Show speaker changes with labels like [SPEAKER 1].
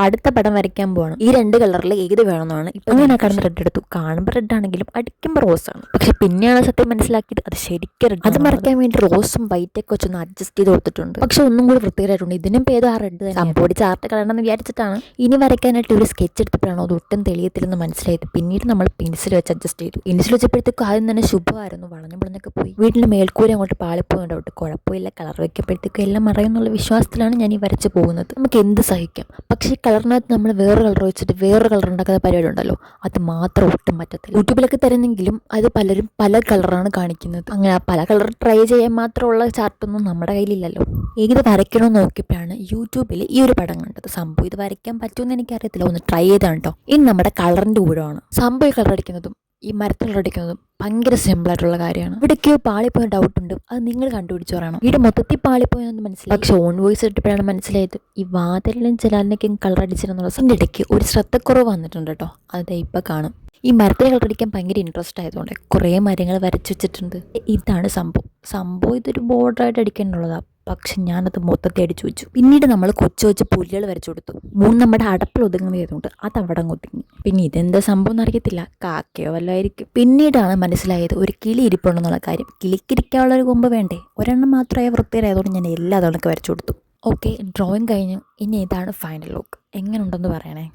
[SPEAKER 1] അടുത്ത പടം വരയ്ക്കാൻ പോവാണ്. ഈ 2 കളറിൽ ഏത് വേണമെന്നാണ് ഇപ്പൊ ഞാൻ കാണുന്ന റെഡ് എടുത്തു. കാണുമ്പോൾ റെഡ് ആണെങ്കിലും അടിക്കുമ്പോൾ റോസ് ആണ്. പക്ഷെ പിന്നെയാണ് സത്യം മനസ്സിലാക്കിയത് അത് ശരിക്കും റെഡ്. അത് മറയ്ക്കാൻ വേണ്ടി റോസും വൈറ്റൊക്കെ വെച്ചൊന്ന് അഡ്ജസ്റ്റ് ചെയ്ത് കൊടുത്തിട്ടുണ്ട്. പക്ഷെ ഒന്നും കൂടി വൃത്തികരമായിട്ടുണ്ട്. ഇതിനും പേര് ആ റെഡ് സംഭവം ചാർട്ട് കളയണമെന്ന് വിചാരിച്ചിട്ടാണ്. ഇനി വരയ്ക്കാനായിട്ട് ഒരു സ്കെച്ച് എടുത്തപ്പോഴാണോ അത് ഒട്ടും തെളിയത്തില്ലെന്ന് മനസ്സിലായത്. പിന്നീട് നമ്മൾ പെൻസിൽ വെച്ച് അഡ്ജസ്റ്റ് ചെയ്തു. പെൻസിൽ വെച്ചപ്പോഴത്തേക്കും ആദ്യം തന്നെ ശുഭമായിരുന്നു. വളഞ്ഞൊക്കെ പോയി. വീട്ടിൽ മേൽക്കൂര അങ്ങോട്ട് പാളിപ്പോയിട്ട് കുഴപ്പമില്ല, കളർ വെക്കുമ്പോഴത്തേക്കും എല്ലാം മറയുന്നുള്ള വിശ്വാസത്തിലാണ് ഞാൻ ഈ വരച്ച് പോകുന്നത്. നമുക്ക് എന്ത് സഹിക്കാം. പക്ഷേ ഈ കളറിനകത്ത് നമ്മൾ വേറെ കളർ വെച്ചിട്ട് വേറെ കളർ ഉണ്ടാക്കുന്ന പരിപാടി ഉണ്ടല്ലോ, അത് മാത്രം ഒട്ടും പറ്റത്തില്ല. യൂട്യൂബിലൊക്കെ തരുന്നെങ്കിലും അത് പലരും പല കളറാണ് കാണിക്കുന്നത്. അങ്ങനെ പല കളർ ട്രൈ ചെയ്യാൻ മാത്രമുള്ള ചാർട്ടൊന്നും നമ്മുടെ കയ്യിലില്ലല്ലോ. ഇത് വരയ്ക്കണമെന്ന് നോക്കിയപ്പോഴാണ് യൂട്യൂബിൽ ഈ ഒരു പടം കണ്ടത്. സംഭവം ഇത് വരയ്ക്കാൻ പറ്റുമെന്ന് എനിക്കറിയത്തില്ല. ഒന്ന് ട്രൈ ചെയ്താണ് കേട്ടോ. ഇനി നമ്മുടെ കളറിൻ്റെ ഊഴമാണ്. സംഭവം കളർ അടിക്കുന്നതും ഈ മരത്തിൽ കളർ അടിക്കുന്നതും ഭയങ്കര സിമ്പിളായിട്ടുള്ള കാര്യമാണ്. ഇവിടേക്കോ പാളിപ്പോയ ഡൗട്ട് ഉണ്ട്, അത് നിങ്ങൾ കണ്ടുപിടിച്ചു പറയണം. വീട് മൊത്തത്തിൽ പാളിപ്പോയെന്ന് മനസ്സിലായി. പക്ഷെ ഓൺ വോയിസ് ഇട്ടപ്പോഴാണ് മനസ്സിലായത് ഈ വാതിലിലും ചിലാലിനൊക്കെ കളർ അടിച്ചിരുന്നുള്ള ഇതിൻ്റെ ഇടയ്ക്ക് ഒരു ശ്രദ്ധക്കുറവ് വന്നിട്ടുണ്ട് കേട്ടോ. അത് ഇപ്പം കാണും. ഈ മരത്തിൽ കളർ അടിക്കാൻ ഭയങ്കര ഇൻട്രസ്റ്റ് ആയതുകൊണ്ട് കുറേ മരങ്ങൾ വരച്ചു വെച്ചിട്ടുണ്ട്. ഇതാണ് സംഭവം ഇതൊരു ബോർഡറായിട്ട് അടിക്കാനുള്ളതാണ്. പക്ഷെ ഞാനത് മൊത്തത്തിൽ അടിച്ചു വെച്ചു. പിന്നീട് നമ്മൾ കൊച്ചു പുല്ലുകൾ വരച്ചു കൊടുത്തു. നമ്മുടെ അടപ്പിൽ ഒതുങ്ങുന്നതായതുകൊണ്ട് അത് അവിടെ ഒതുങ്ങി. പിന്നെ ഇതെന്താ സംഭവം എന്നറിയത്തില്ല, കാക്കയോ വല്ലതായിരിക്കും. പിന്നീടാണ് മനസ്സിലായത് ഒരു കിളി ഇരിപ്പുണ്ടെന്നുള്ള കാര്യം. കിളിക്കിരിക്കാനുള്ള ഒരു കൊമ്പ് വേണ്ടേ, ഒരെണ്ണം മാത്രമായ വൃത്തിയായതുകൊണ്ട് ഞാൻ എല്ലാ തവണക്ക് വരച്ചു കൊടുത്തു. ഓക്കെ, ഡ്രോയിങ് കഴിഞ്ഞു. ഇനി ഇതാണ് ഫൈനൽ ലുക്ക്. എങ്ങനെ ഉണ്ടെന്ന് പറയണേ.